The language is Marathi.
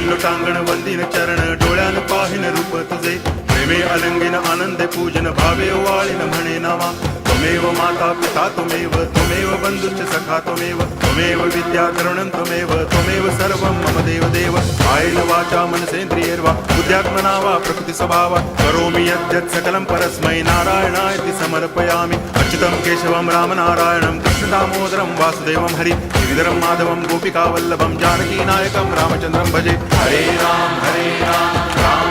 लोटांगण वंदिन चरण डोळ्यान पाहिन रूप तुझे प्रेमे अलंगिन आनंदे पूजन भावे वाळीन म्हणे नावा त्वमेव माता पिता त्वमेव बंधुश्च सखा त्वमेव विद्या तरुणं त्वमेव सर्वं मम देव आयेन वाचा मनसेन्द्रियैर्वा बुद्ध्यात्मना वा प्रकृति स्वभावा करोमि यद्यत् सकलं परस्मै नारायणायति समर्पयामि अच्युतं केशवं रामनारायणं कृष्णदामोदरं वासुदेवं हरि गिरिधरं माधवं गोपिकावल्लभं जानकीनायकं रामचन्द्रं भजे हरे राम राम